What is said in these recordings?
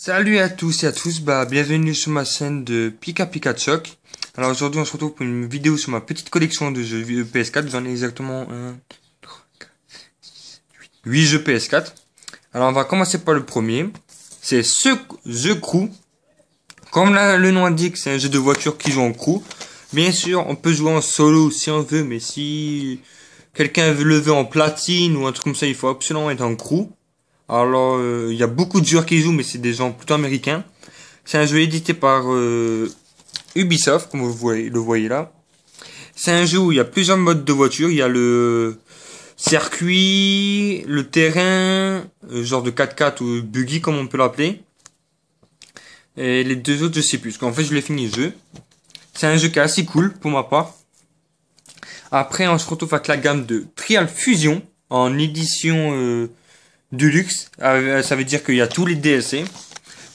Salut à tous et à tous, bienvenue sur ma chaîne de Pika Pika Choc. Alors aujourd'hui on se retrouve pour une vidéo sur ma petite collection de jeux PS4, j'en ai exactement 8 jeux PS4. Alors on va commencer par le premier, c'est The Crew. Comme le nom indique, c'est un jeu de voiture qui joue en crew. Bien sûr, on peut jouer en solo si on veut, mais si quelqu'un veut le veut en platine ou un truc comme ça, il faut absolument être en crew. Alors, il y a beaucoup de joueurs qui jouent, mais c'est des gens plutôt américains. C'est un jeu édité par Ubisoft, comme vous le voyez là. C'est un jeu où il y a plusieurs modes de voiture. Il y a le circuit, le terrain, genre de 4x4 ou buggy comme on peut l'appeler. Et les deux autres, je sais plus. Parce qu'en fait, je l'ai fini le jeu. C'est un jeu qui est assez cool pour ma part. Après, on se retrouve avec la gamme de Trial Fusion en édition Deluxe. Ça veut dire qu'il y a tous les DLC.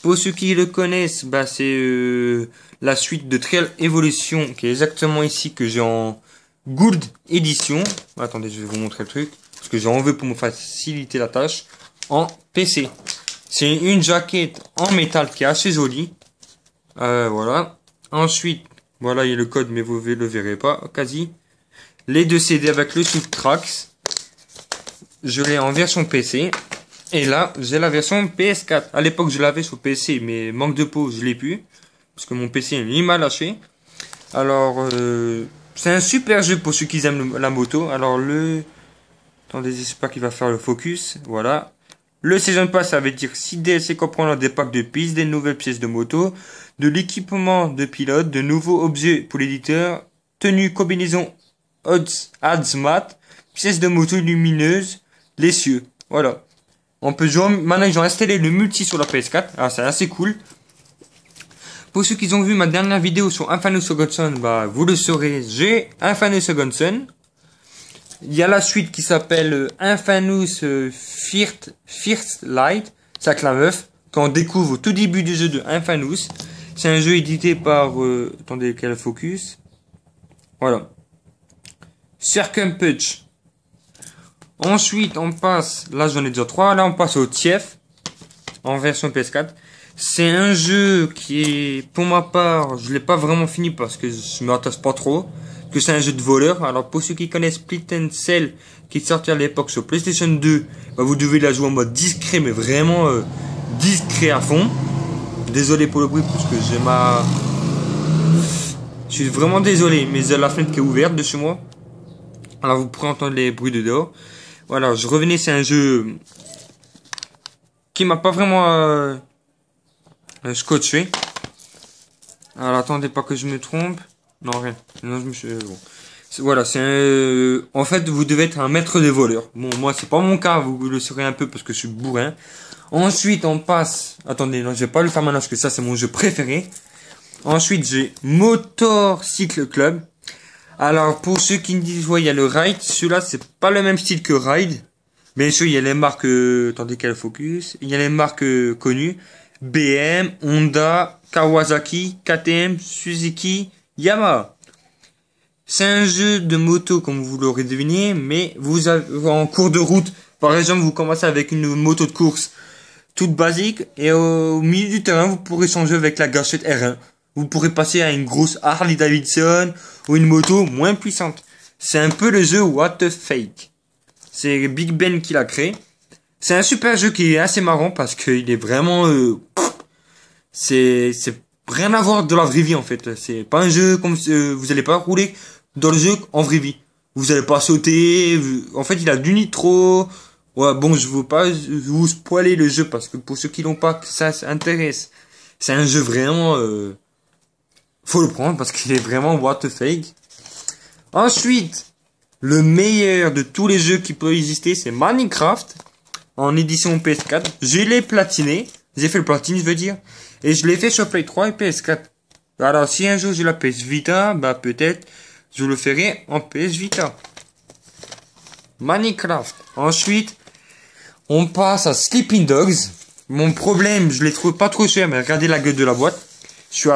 Pour ceux qui le connaissent, c'est la suite de Trial Evolution qui est exactement ici que j'ai en Gold Edition. Attendez, je vais vous montrer le truc parce que j'en veux pour me faciliter la tâche en PC. C'est une jaquette en métal qui est assez jolie. Voilà. Ensuite, voilà, il y a le code, mais vous le verrez pas quasi. Les deux CD avec le Subtrax. Je l'ai en version PC. Et là, j'ai la version PS4. À l'époque, je l'avais sur PC, mais manque de peau, je l'ai plus. Parce que mon PC, il m'a lâché. Alors, c'est un super jeu pour ceux qui aiment la moto. Alors, attendez, j'espère qu'il va faire le focus. Voilà. Le Season Pass, ça veut dire 6 DLC comprenant des packs de pistes, des nouvelles pièces de moto, de l'équipement de pilote, de nouveaux objets pour l'éditeur, tenue combinaison Hazmat, pièces de moto lumineuses, les cieux. Voilà. On peut jouer, maintenant ils ont installé le multi sur la PS4, alors c'est assez cool. Pour ceux qui ont vu ma dernière vidéo sur Infamous Second Son, vous le saurez, j'ai Infamous Second Son. Il y a la suite qui s'appelle Infamous First Light, c'est avec la meuf, qu'on découvre au tout début du jeu de Infamous. C'est un jeu édité par, attendez, quel focus. Voilà. Circumpunch. Ensuite, on passe, là j'en ai déjà 3, là on passe au TIEF, en version PS4. C'est un jeu qui est, pour ma part, je l'ai pas vraiment fini parce que je m'attache pas trop, que c'est un jeu de voleur. Alors pour ceux qui connaissent Split and Cell, qui est sorti à l'époque sur PlayStation 2, vous devez la jouer en mode discret, mais vraiment discret à fond. Désolé pour le bruit, parce que je suis vraiment désolé, mais j'ai la fenêtre qui est ouverte de chez moi. Alors vous pourrez entendre les bruits de dehors. Voilà, je revenais, c'est un jeu qui m'a pas vraiment scotché. Alors attendez pas que je me trompe. Non, rien. Non, je me suis... bon. Voilà, c'est un... En fait, vous devez être un maître des voleurs. Bon, moi, c'est pas mon cas, vous le saurez un peu parce que je suis bourrin. Ensuite, on passe... Attendez, non, je vais pas le faire maintenant parce que ça, c'est mon jeu préféré. Ensuite, j'ai Motorcycle Club. Alors, pour ceux qui me disent, ouais, il y a le Ride, celui-là, c'est pas le même style que Ride. Bien sûr, il y a les marques, attendez quel focus, il y a les marques connues, BM, Honda, Kawasaki, KTM, Suzuki, Yamaha. C'est un jeu de moto, comme vous l'aurez deviné, mais vous avez, en cours de route, par exemple, vous commencez avec une moto de course toute basique, et au milieu du terrain, vous pourrez changer avec la gâchette R1. Vous pourrez passer à une grosse Harley Davidson ou une moto moins puissante. C'est un peu le jeu What the Fake. C'est Big Ben qui l'a créé. C'est un super jeu qui est assez marrant parce qu'il est vraiment... c'est rien à voir de la vraie vie en fait. C'est pas un jeu comme... vous allez pas rouler dans le jeu en vraie vie. Vous allez pas sauter. En fait, il a du nitro. Ouais, bon, je veux pas vous spoiler le jeu parce que pour ceux qui l'ont pas, que ça s'intéresse. C'est un jeu vraiment... faut le prendre parce qu'il est vraiment what the fake. Ensuite, le meilleur de tous les jeux qui peuvent exister, c'est Minecraft en édition PS4. Je l'ai platiné, j'ai fait le platine, je veux dire, et je l'ai fait sur Play 3 et PS4. Alors, si un jour j'ai la PS Vita, peut-être je le ferai en PS Vita. Minecraft. Ensuite, on passe à Sleeping Dogs. Mon problème, je les trouve pas trop cher, mais regardez la gueule de la boîte. Je suis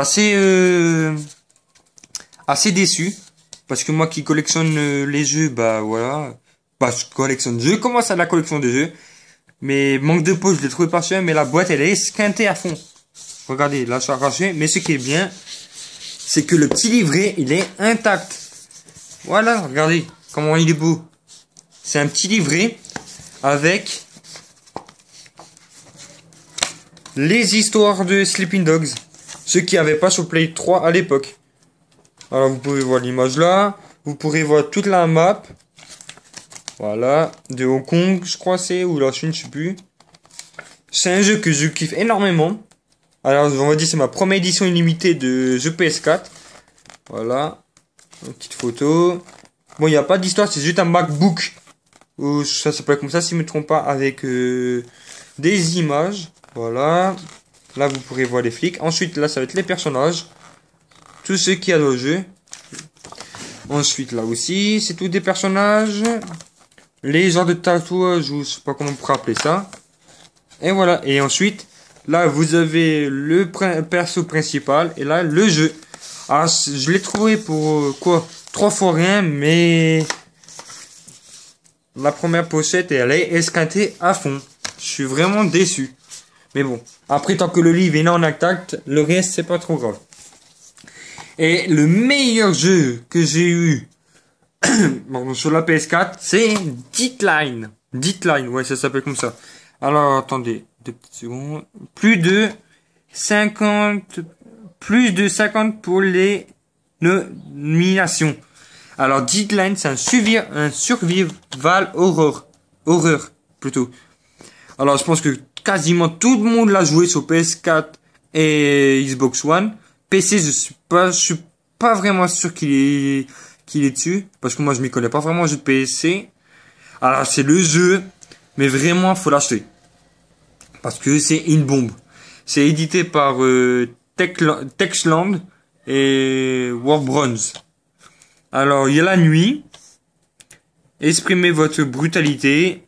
assez déçu parce que moi qui collectionne les jeux, voilà, je collectionne. Je commence à la collection de jeux. Mais manque de peau, je l'ai trouvé pas cher, mais la boîte, elle est esquintée à fond. Regardez, là, je suis arraché. Mais ce qui est bien, c'est que le petit livret, il est intact. Voilà, regardez comment il est beau. C'est un petit livret avec les histoires de Sleeping Dogs. Ceux qui n'avaient pas sur Play 3 à l'époque. Alors, vous pouvez voir l'image là. Vous pourrez voir toute la map. Voilà, de Hong Kong, je crois c'est, ou la Chine, je sais plus. C'est un jeu que je kiffe énormément. Alors, on va dire c'est ma première édition illimitée de jeu PS4. Voilà, une petite photo. Bon, il n'y a pas d'histoire, c'est juste un MacBook. Ou ça s'appelle comme ça, si je ne me trompe pas, avec des images. Voilà. Là, vous pourrez voir les flics. Ensuite, là, ça va être les personnages. Tous ceux qui y a dans le jeu. Ensuite, là aussi, c'est tous des personnages. Les genres de tatouages, ou je sais pas comment on pourrait appeler ça. Et voilà. Et ensuite, là, vous avez le perso principal. Et là, le jeu. Ah, je l'ai trouvé pour quoi 3 fois rien, mais la première pochette, elle est esquintée à fond. Je suis vraiment déçu. Mais bon, après, tant que le livre est en intact, le reste, c'est pas trop grave. Et le meilleur jeu que j'ai eu sur la PS4, c'est Deadline. Deadline, ouais, ça s'appelle comme ça. Alors, attendez, 2 petites secondes. Plus de 50 pour les nominations. Alors, Deadline, c'est un survival horreur, plutôt. Alors, je pense que quasiment tout le monde l'a joué sur PS4 et Xbox One. PC, je suis pas vraiment sûr qu'il est dessus, parce que moi je m'y connais pas vraiment en jeu de PC. Alors c'est le jeu, mais vraiment faut l'acheter, parce que c'est une bombe. C'est édité par Techland et Warbronze. Alors il y a la nuit, exprimez votre brutalité,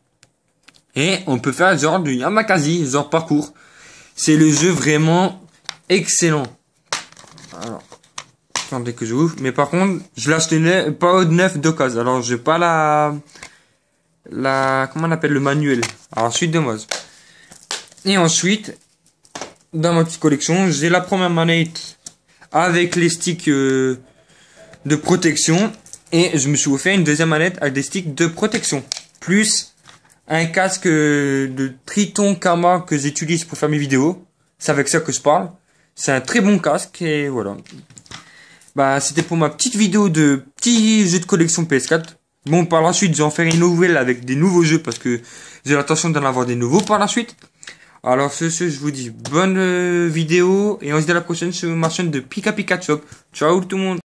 et on peut faire genre du Yamakasi, genre parcours. C'est le jeu vraiment excellent. Alors, attendez que j'ouvre. Mais par contre, je l'ai acheté pas au neuf d'occasion. Alors, j'ai pas comment on appelle le manuel. Alors, suite de mode. Et ensuite, dans ma petite collection, j'ai la première manette avec les sticks de protection. Et je me suis offert une deuxième manette avec des sticks de protection. Plus un casque de Triton Kama que j'utilise pour faire mes vidéos. C'est avec ça que je parle. C'est un très bon casque et voilà. Bah, c'était pour ma petite vidéo de petits jeux de collection PS4. Bon, par la suite, je vais en faire une nouvelle avec des nouveaux jeux parce que j'ai l'intention d'en avoir des nouveaux par la suite. Alors, je vous dis bonne vidéo et on se dit à la prochaine sur ma chaîne de Pika Pika Shop. Ciao tout le monde.